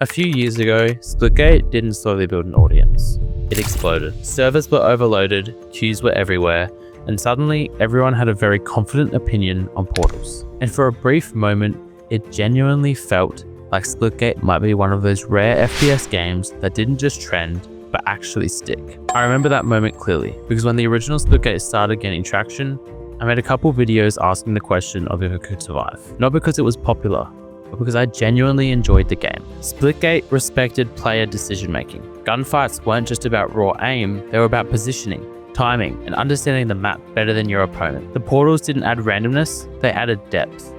A few years ago, Splitgate didn't slowly build an audience. It exploded. Servers were overloaded, queues were everywhere, and suddenly everyone had a very confident opinion on portals. And for a brief moment, it genuinely felt like Splitgate might be one of those rare FPS games that didn't just trend, but actually stick. I remember that moment clearly, because when the original Splitgate started gaining traction, I made a couple videos asking the question of if it could survive. Not because it was popular, but because I genuinely enjoyed the game. Splitgate respected player decision making. Gunfights weren't just about raw aim, they were about positioning, timing, and understanding the map better than your opponent. The portals didn't add randomness, they added depth.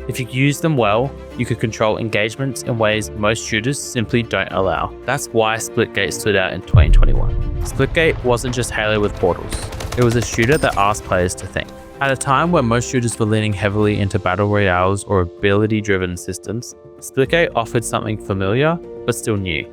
If you used them well, you could control engagements in ways most shooters simply don't allow. That's why Splitgate stood out in 2021. Splitgate wasn't just Halo with portals. It was a shooter that asked players to think. At a time where most shooters were leaning heavily into battle royales or ability-driven systems, Splitgate offered something familiar but still new.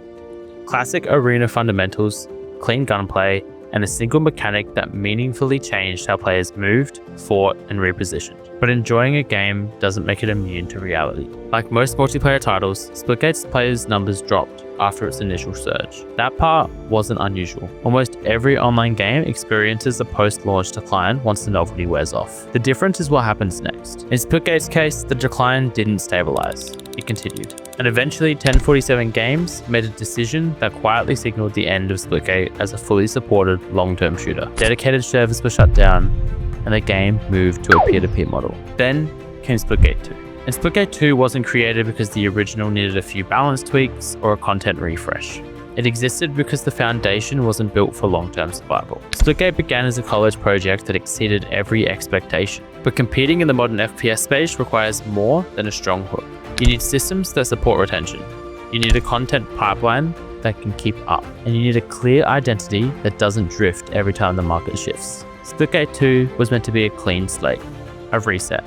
Classic arena fundamentals, clean gunplay, and a single mechanic that meaningfully changed how players moved, fought, and repositioned. But enjoying a game doesn't make it immune to reality. Like most multiplayer titles, Splitgate's players' numbers dropped after its initial surge. That part wasn't unusual. Almost every online game experiences a post-launch decline once the novelty wears off. The difference is what happens next. In Splitgate's case, the decline didn't stabilize. It continued. And eventually 1047 Games made a decision that quietly signaled the end of Splitgate as a fully supported long-term shooter. Dedicated servers were shut down, and the game moved to a peer-to-peer model. Then came Splitgate 2. And Splitgate 2 wasn't created because the original needed a few balance tweaks or a content refresh. It existed because the foundation wasn't built for long-term survival. Splitgate began as a college project that exceeded every expectation. But competing in the modern FPS space requires more than a strong hook. You need systems that support retention. You need a content pipeline that can keep up. And you need a clear identity that doesn't drift every time the market shifts. Splitgate 2 was meant to be a clean slate, a reset,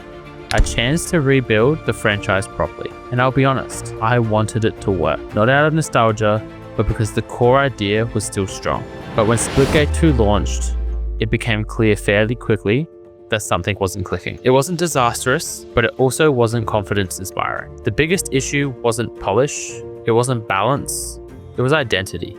a chance to rebuild the franchise properly. And I'll be honest, I wanted it to work, not out of nostalgia, but because the core idea was still strong. But when Splitgate 2 launched, it became clear fairly quickly that something wasn't clicking. It wasn't disastrous, but it also wasn't confidence inspiring. The biggest issue wasn't polish, it wasn't balance, it was identity,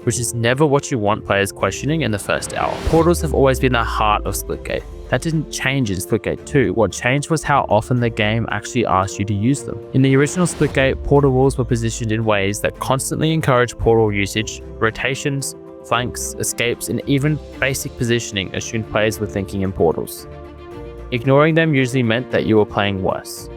which is never what you want players questioning in the first hour. Portals have always been the heart of Splitgate. That didn't change in Splitgate 2. What changed was how often the game actually asked you to use them. In the original Splitgate, portal walls were positioned in ways that constantly encouraged portal usage, rotations, flanks, escapes, and even basic positioning assumed players were thinking in portals. Ignoring them usually meant that you were playing worse.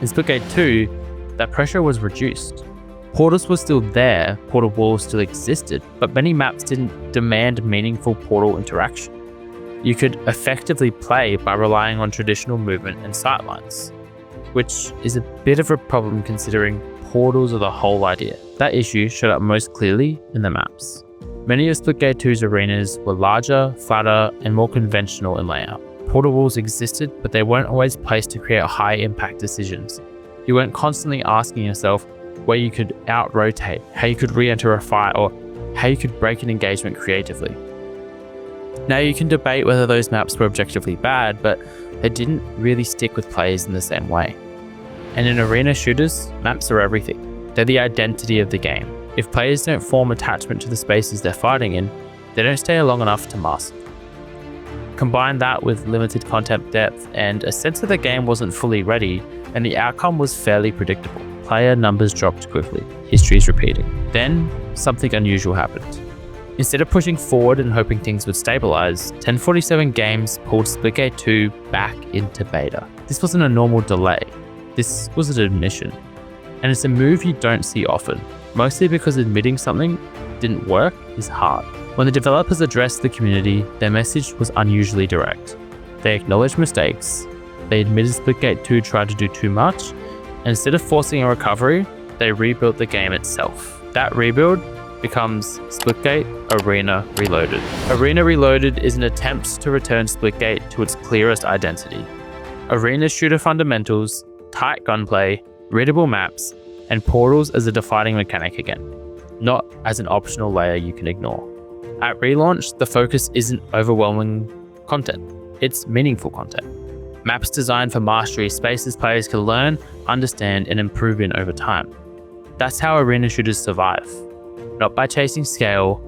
In Splitgate 2, that pressure was reduced. Portals were still there, portal walls still existed, but many maps didn't demand meaningful portal interaction. You could effectively play by relying on traditional movement and sightlines, which is a bit of a problem considering portals are the whole idea. That issue showed up most clearly in the maps. Many of Splitgate 2's arenas were larger, flatter, and more conventional in layout. Portal walls existed, but they weren't always placed to create high-impact decisions. You weren't constantly asking yourself where you could out-rotate, how you could re-enter a fight, or how you could break an engagement creatively. Now you can debate whether those maps were objectively bad, but they didn't really stick with players in the same way. And in arena shooters, maps are everything. They're the identity of the game. If players don't form attachment to the spaces they're fighting in, they don't stay long enough to master. Combine that with limited content depth and a sense that the game wasn't fully ready, and the outcome was fairly predictable. Player numbers dropped quickly. History's repeating. Then, something unusual happened. Instead of pushing forward and hoping things would stabilize, 1047 Games pulled Splitgate 2 back into beta. This wasn't a normal delay. This was an admission. And it's a move you don't see often, mostly because admitting something didn't work is hard. When the developers addressed the community, their message was unusually direct. They acknowledged mistakes, they admitted Splitgate 2 tried to do too much, and instead of forcing a recovery, they rebuilt the game itself. That rebuild becomes Splitgate Arena Reloaded. Arena Reloaded is an attempt to return Splitgate to its clearest identity. Arena shooter fundamentals, tight gunplay, readable maps, and portals as a defining mechanic again, not as an optional layer you can ignore. At relaunch, the focus isn't overwhelming content, it's meaningful content. Maps designed for mastery, spaces players can learn, understand, and improve in over time. That's how arena shooters survive. Not by chasing scale,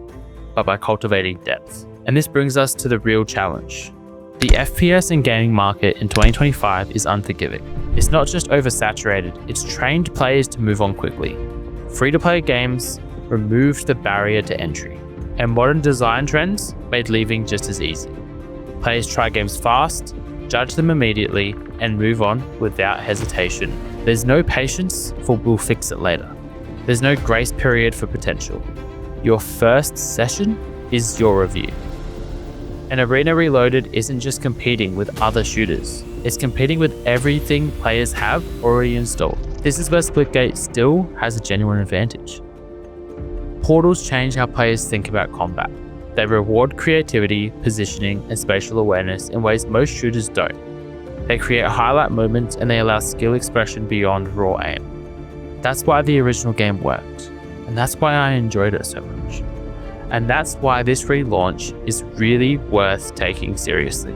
but by cultivating depth. And this brings us to the real challenge. The FPS and gaming market in 2025 is unforgiving. It's not just oversaturated, it's trained players to move on quickly. Free-to-play games removed the barrier to entry, and modern design trends made leaving just as easy. Players try games fast, judge them immediately, and move on without hesitation. There's no patience for "we'll fix it later." There's no grace period for potential. Your first session is your review. And Arena Reloaded isn't just competing with other shooters, it's competing with everything players have already installed. This is where Splitgate still has a genuine advantage. Portals change how players think about combat. They reward creativity, positioning, and spatial awareness in ways most shooters don't. They create highlight moments and they allow skill expression beyond raw aim. That's why the original game worked, and that's why I enjoyed it so much. And that's why this relaunch is really worth taking seriously.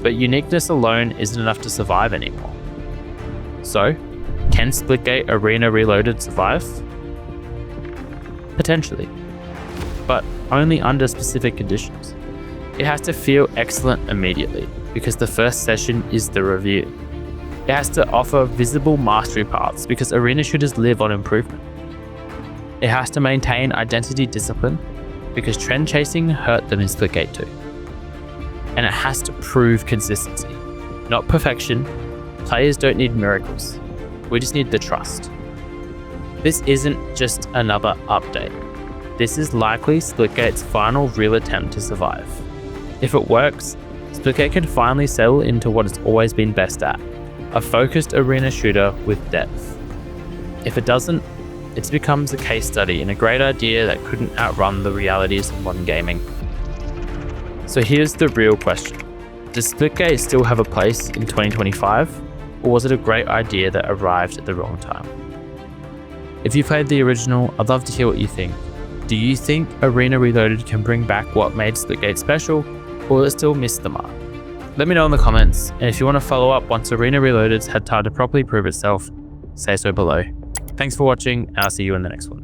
But uniqueness alone isn't enough to survive anymore. So, can Splitgate Arena Reloaded survive? Potentially, but only under specific conditions. It has to feel excellent immediately, because the first session is the review. It has to offer visible mastery paths, because arena shooters live on improvement. It has to maintain identity discipline, because trend chasing hurt them in Splitgate 2. And it has to prove consistency, not perfection. Players don't need miracles. We just need the trust. This isn't just another update. This is likely Splitgate's final real attempt to survive. If it works, Splitgate can finally settle into what it's always been best at, a focused arena shooter with depth. If it doesn't, it becomes a case study in a great idea that couldn't outrun the realities of modern gaming. So here's the real question. Does Splitgate still have a place in 2025? Or was it a great idea that arrived at the wrong time? If you played the original, I'd love to hear what you think. Do you think Arena Reloaded can bring back what made Splitgate special, or will it still miss the mark? Let me know in the comments, and if you want to follow up once Arena Reloaded's had time to properly prove itself, say so below. Thanks for watching, and I'll see you in the next one.